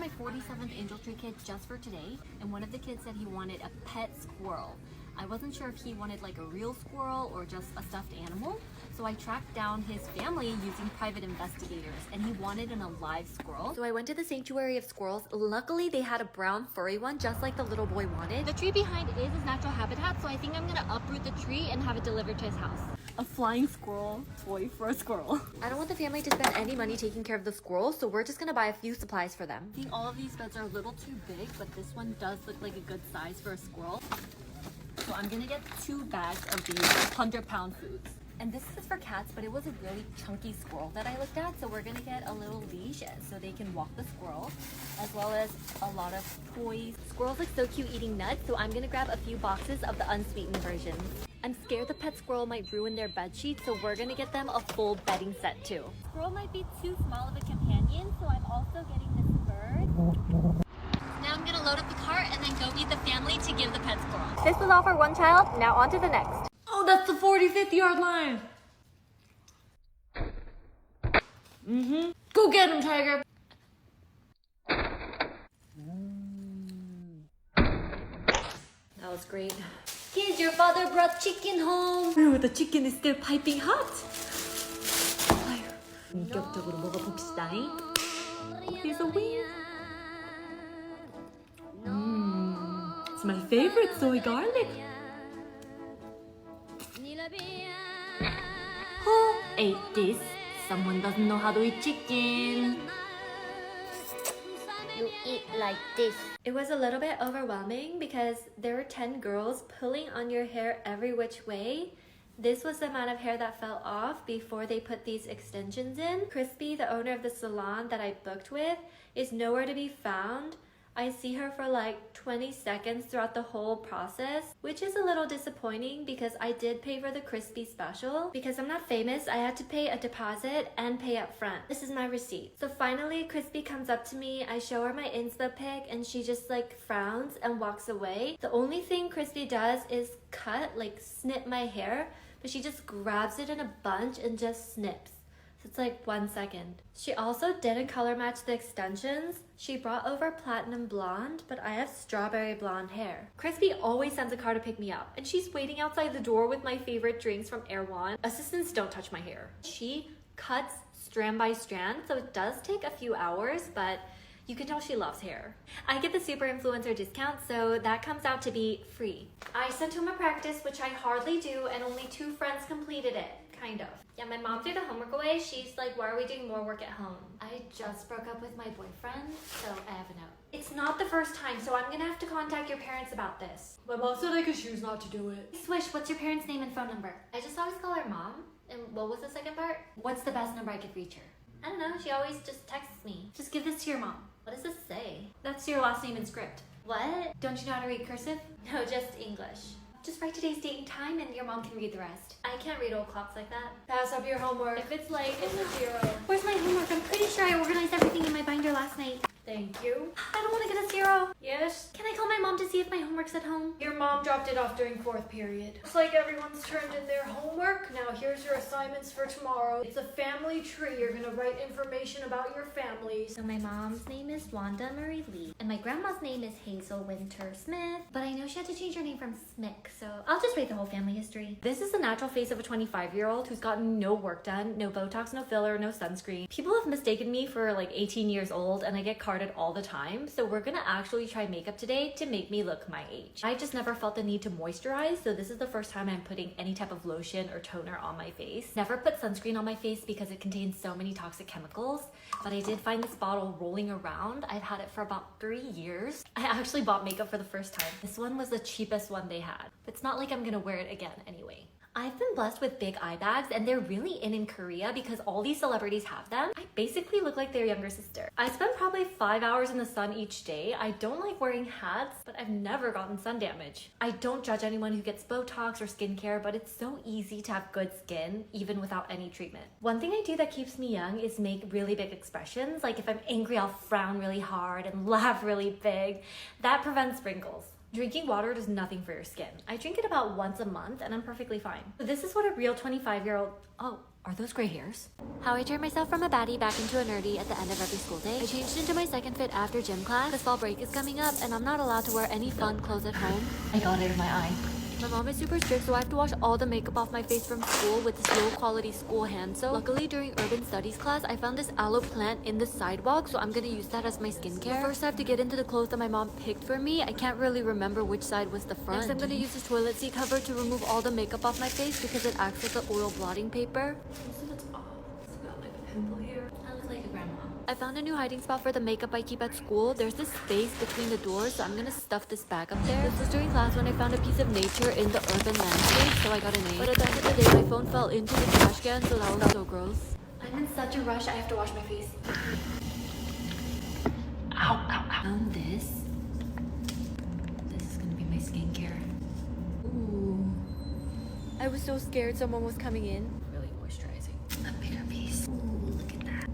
my 47th Angel Tree kit just for today, and one of the kids said he wanted a pet squirrel. I wasn't sure if he wanted like a real squirrel or just a stuffed animal, so I tracked down his family using private investigators, and he wanted an alive squirrel. So I went to the sanctuary of squirrels. Luckily, they had a brown furry one, just like the little boy wanted. The tree behind it is his natural habitat, so I think I'm gonna uproot the tree and have it delivered to his house. A flying squirrel toy for a squirrel. I don't want the family to spend any money taking care of the squirrels, so we're just gonna buy a few supplies for them. I think all of these beds are a little too big, but this one does look like a good size for a squirrel. So I'm gonna get 2 bags of these 100-pound foods. And this is for cats, but it was a really chunky squirrel that I looked at, so we're gonna get a little leash so they can walk the squirrel, as well as a lot of toys. Squirrels look so cute eating nuts, so I'm gonna grab a few boxes of the unsweetened version. I'm scared the pet squirrel might ruin their bed sheets, so we're gonna get them a full bedding set too. Squirrel might be too small of a companion, so I'm also getting this bird. Now I'm gonna load up the cart and then go meet the family to give the pet squirrel. This was all for one child, now on to the next. Oh, that's the 45th yard line. Go get him, Tiger. That was great. Kids, your father brought chicken home. Oh, the chicken is still piping hot. 본격적으로 먹어봅시다. Here's a wing. It's my favorite soy garlic. Who ate this? Someone doesn't know how to eat chicken. You eat like this. It was a little bit overwhelming because there were 10 girls pulling on your hair every which way. This was the amount of hair that fell off before they put these extensions in. Crispy, the owner of the salon that I booked with, is nowhere to be found. I see her for like 20 seconds throughout the whole process, which is a little disappointing because I did pay for the crispy special. Because I'm not famous, I had to pay a deposit and pay up front. This is my receipt. So finally, Crispy comes up to me, I show her my Insta pic, and she just like frowns and walks away. The only thing Crispy does is cut, like snip my hair, but she just grabs it in a bunch and just snips. So it's like 1 second. She also didn't color match the extensions. She brought over platinum blonde, but I have strawberry blonde hair. Crispy always sends a car to pick me up, and she's waiting outside the door with my favorite drinks from Erewhon. Assistants don't touch my hair. She cuts strand by strand, so it does take a few hours, but you can tell she loves hair. I get the super influencer discount, so that comes out to be free. I sent home a practice, which I hardly do, and only 2 friends completed it. Kind of. Yeah, my mom threw the homework away. She's like, why are we doing more work at home? I just broke up with my boyfriend, so I have a note. It's not the first time, so I'm gonna have to contact your parents about this. My mom said I could choose not to do it. Swish, what's your parents' name and phone number? I just always call her mom. And what was the second part? What's the best number I could reach her? I don't know, she always just texts me. Just give this to your mom. What does this say? That's your last name in script. What? Don't you know how to read cursive? No, just English. Just write today's date and time and your mom can read the rest. I can't read old clocks like that. Pass up your homework. If it's like, it's a 0. Where's my homework? I'm pretty sure I organized everything in my binder last night. Thank you. I don't want to get a 0. Yes? Can I call my mom to see if my homework's at home? Your mom dropped it off during 4th period. Looks like everyone's turned in their homework. Now here's your assignments for tomorrow. It's a family tree. You're gonna write information about your families. So my mom's name is Wanda Marie Lee, and my grandma's name is Hazel Winter Smith, but I know she had to change her name from Smick, so I'll just write the whole family history. This is the natural face of a 25-year-old who's gotten no work done, no Botox, no filler, no sunscreen. People have mistaken me for like 18 years old, and I get carded all the time. So we're gonna actually try makeup today to make me look my age. I just never felt the need to moisturize, so this is the first time I'm putting any type of lotion or toner on my face. Never put sunscreen on my face because it contains so many toxic chemicals, but I did find this bottle rolling around. I've had it for about 3 years. I actually bought makeup for the first time. This one was the cheapest one they had, but it's not like I'm gonna wear it again anyway. I've been blessed with big eye bags, and they're really in Korea because all these celebrities have them. I basically look like their younger sister. I spend probably 5 hours in the sun each day. I don't like wearing hats, but I've never gotten sun damage. I don't judge anyone who gets Botox or skincare, but it's so easy to have good skin even without any treatment. One thing I do that keeps me young is make really big expressions. Like if I'm angry, I'll frown really hard and laugh really big. That prevents wrinkles. Drinking water does nothing for your skin. I drink it about once a month and I'm perfectly fine. So this is what a real 25-year-old... Oh, Are those gray hairs? How I turned myself from a baddie back into a nerdy at the end of every school day. I changed into my second fit after gym class because fall break is coming up and I'm not allowed to wear any fun clothes at home. I got it in my eye. My mom is super strict, so I have to wash all the makeup off my face from school with this low quality school hand soap. Luckily, during urban studies class, I found this aloe plant in the sidewalk, so I'm gonna use that as my skincare. First, I have to get into the clothes that my mom picked for me. I can't really remember which side was the front. Next, I'm gonna use this toilet seat cover to remove all the makeup off my face because it acts like an oil blotting paper. It's off. It's got like a pimple here. I look like a grandma. I found a new hiding spot for the makeup I keep at school. There's this space between the doors, so I'm gonna stuff this bag up there. This was during class when I found a piece of nature in the urban landscape, so I got an A. But at the end of the day, my phone fell into the trash can, so that was so gross. I'm in such a rush, I have to wash my face. Ow, ow, ow. Found this. This is gonna be my skincare. Ooh. I was so scared someone was coming in. Really moisturizing. A bigger piece. Ooh, look at that.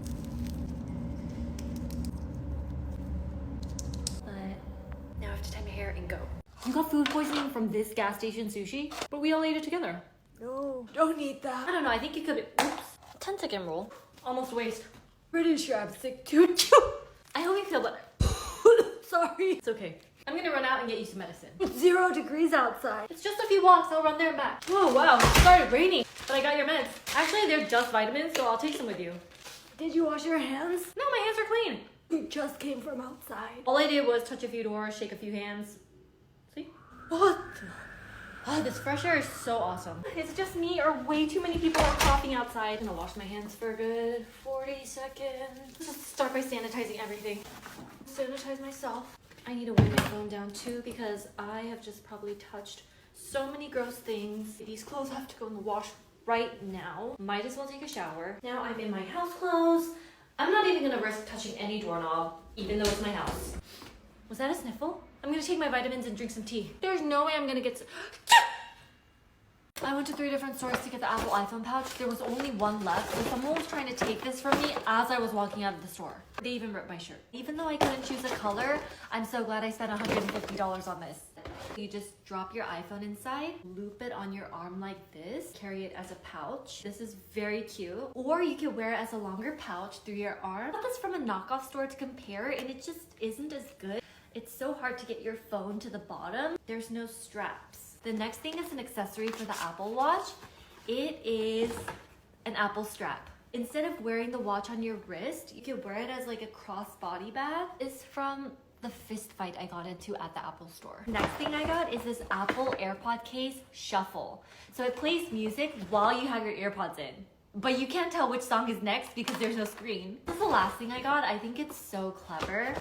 Now I have to tie my hair and go. You got food poisoning from this gas station sushi? But we all ate it together. No. Don't eat that. I don't know, I think you could. Oops. 10-second rule. Almost waste. Pretty sure I'm sick too. I hope you feel better. Sorry. It's okay. I'm gonna run out and get you some medicine. It's 0 degrees outside. It's just a few walks, I'll run there and back. Oh wow, it started raining. But I got your meds. Actually, they're just vitamins, so I'll take some with you. Did you wash your hands? No, my hands are clean. You just came from outside. All I did was touch a few doors, shake a few hands. See? What the? Oh, this fresh air is so awesome. It's just me or way too many people are coughing outside. I'm gonna wash my hands for a good 40 seconds. Just start by sanitizing everything. Sanitize myself. I need to wipe my phone down too because I have just probably touched so many gross things. These clothes have to go in the wash right now. Might as well take a shower. Now I'm in my house clothes. I'm not even gonna risk touching any doorknob, even though it's my house. Was that a sniffle? I'm gonna take my vitamins and drink some tea. There's no way I'm gonna get I went to 3 different stores to get the Apple iPhone pouch. There was only one left, so someone was trying to take this from me as I was walking out of the store. They even ripped my shirt. Even though I couldn't choose a color, I'm so glad I spent $150 on this. You just drop your iPhone inside, loop it on your arm like this, carry it as a pouch. This is very cute. Or you can wear it as a longer pouch through your arm. I got this from a knockoff store to compare, and it just isn't as good. It's so hard to get your phone to the bottom. There's no straps. The next thing is an accessory for the Apple Watch. It is an Apple strap. Instead of wearing the watch on your wrist, you can wear it as like a crossbody bag. It's from the fist fight I got into at the Apple store. Next thing I got is this Apple AirPod case Shuffle. So it plays music while you have your AirPods in. But you can't tell which song is next because there's no screen. This is the last thing I got. I think it's so clever.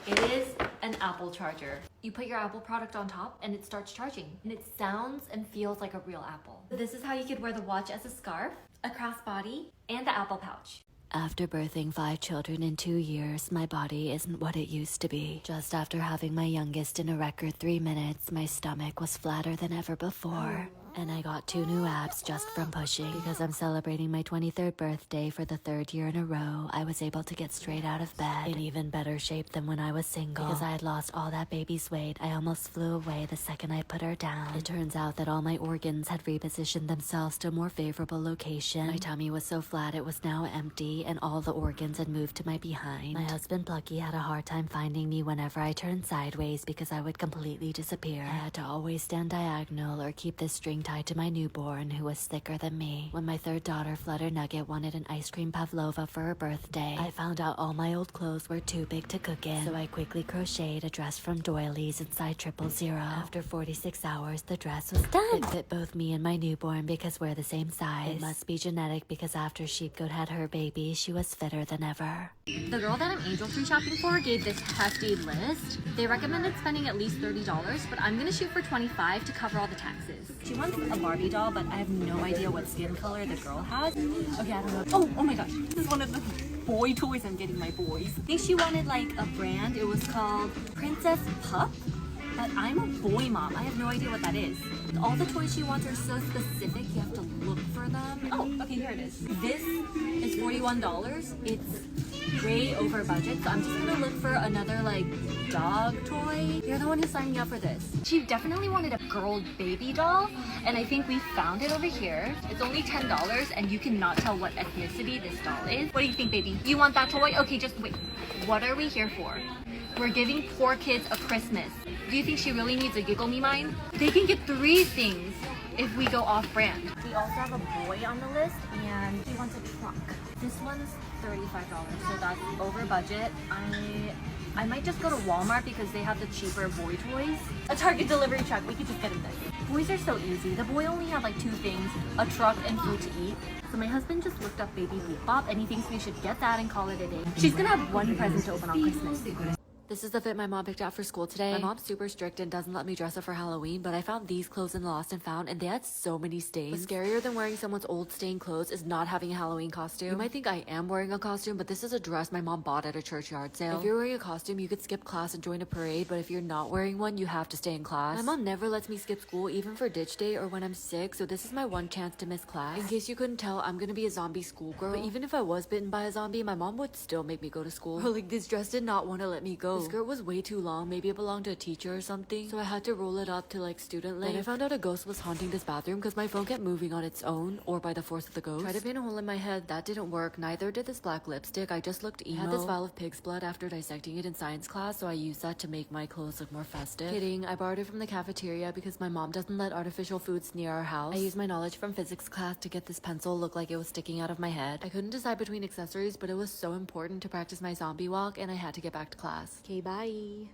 It is an Apple charger. You put your Apple product on top and it starts charging. And it sounds and feels like a real Apple. This is how you could wear the watch as a scarf, a crossbody, and the Apple pouch. After birthing 5 children in 2 years, my body isn't what it used to be. Just after having my youngest in a record 3 minutes, my stomach was flatter than ever before. And I got 2 new abs just from pushing. Because I'm celebrating my 23rd birthday for the 3rd year in a row, I was able to get straight out of bed in even better shape than when I was single. Because I had lost all that baby's weight, I almost flew away the second I put her down. It turns out that all my organs had repositioned themselves to a more favorable location. My tummy was so flat it was now empty, and all the organs had moved to my behind. My husband Plucky had a hard time finding me whenever I turned sideways because I would completely disappear. I had to always stand diagonal or keep this string tied to my newborn, who was thicker than me. When my 3rd daughter, Flutter Nugget, wanted an ice cream pavlova for her birthday, I found out all my old clothes were too big to cook in, so I quickly crocheted a dress from Doilies inside 000. After 46 hours, the dress was done. It fit both me and my newborn because we're the same size. It must be genetic because after Sheepgoat had her baby, she was fitter than ever. The girl that I'm angel tree shopping for gave this hefty list. They recommended spending at least $30, but I'm gonna shoot for $25 to cover all the taxes. She wants a Barbie doll, but I have no idea what skin color the girl has. Okay, I don't know. Oh my gosh, this is one of the boy toys I'm getting my boys. I think she wanted like a brand. It was called Princess Pup. But I'm a boy mom. I have no idea what that is. All the toys she wants are so specific, you have to look for them. Oh, okay, here it is. This is $41. It's way over budget, so I'm just gonna look for another like dog toy. You're the one who signed me up for this. She definitely wanted a girl baby doll, and I think we found it over here. It's only $10, and you cannot tell what ethnicity this doll is. What do you think, baby? You want that toy? Okay, just wait. What are we here for? We're giving poor kids a Christmas. Do you think she really needs a Giggle Me Mine? They can get 3 things if we go off-brand. We also have a boy on the list, and he wants a truck. This one's $35, so that's over budget. I might just go to Walmart because they have the cheaper boy toys. A Target delivery truck, we could just get him this. Boys are so easy. The boy only had like 2 things, a truck and food to eat. So my husband just looked up Baby Beep Bop and he thinks we should get that and call it a day. She's gonna have 1 present to open on Christmas. This is the fit my mom picked out for school today. My mom's super strict and doesn't let me dress up for Halloween, but I found these clothes in Lost and Found, and they had so many stains. What's scarier than wearing someone's old stained clothes is not having a Halloween costume. You might think I am wearing a costume, but this is a dress my mom bought at a church yard sale. If you're wearing a costume, you could skip class and join a parade, but if you're not wearing one, you have to stay in class. My mom never lets me skip school, even for ditch day or when I'm sick, so this is my one chance to miss class. In case you couldn't tell, I'm gonna be a zombie schoolgirl. But even if I was bitten by a zombie, my mom would still make me go to school. Like, this dress did not want to let me go. The skirt was way too long, maybe it belonged to a teacher or something, so I had to roll it up to like student length. Then I found out a ghost was haunting this bathroom because my phone kept moving on its own or by the force of the ghost. Tried to paint a hole in my head, that didn't work. Neither did this black lipstick. I just looked emo. I had this vial of pig's blood after dissecting it in science class, so I used that to make my clothes look more festive. Kidding, I borrowed it from the cafeteria because my mom doesn't let artificial foods near our house. I used my knowledge from physics class to get this pencil look like it was sticking out of my head. I couldn't decide between accessories, but it was so important to practice my zombie walk and I had to get back to class. Okay, bye.